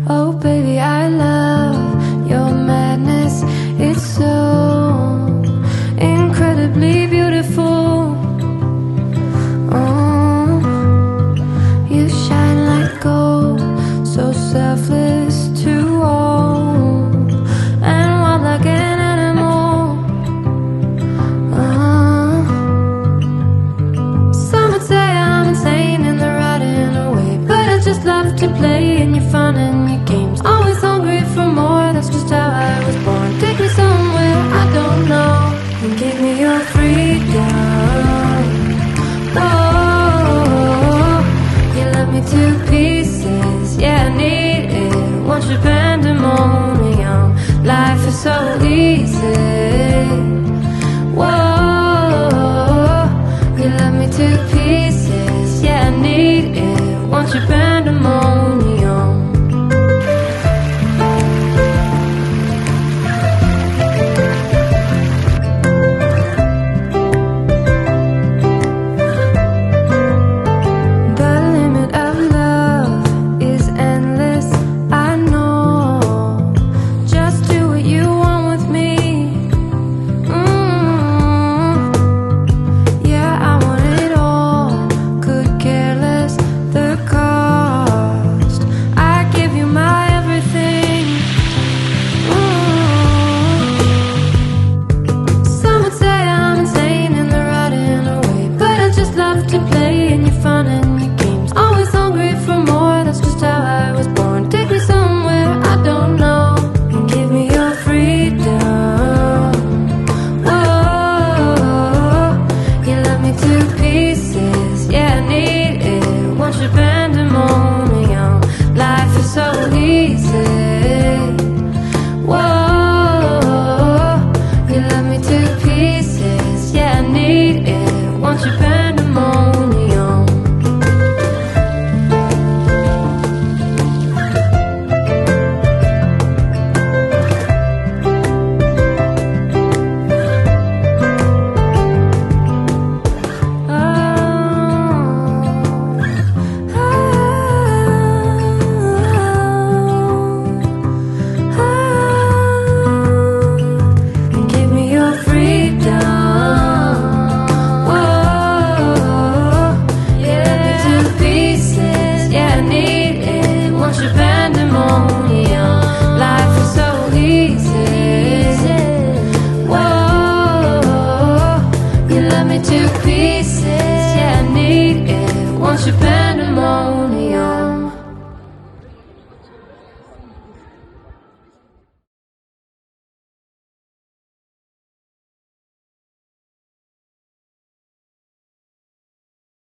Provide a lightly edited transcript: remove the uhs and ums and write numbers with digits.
Oh baby, I love your madness. It's so incredibly beautiful. Oh, you shine like gold, so selfless to all, and wild like an animal. Some would say I'm insane in the right in a way, but I just love to play in your fun and your games. Always hungry for more, that's just how I was born. Take me somewhere I don't know, and give me your freedom. Oh, you love me to pieces, yeah I need it. Want your pandemonium, life is so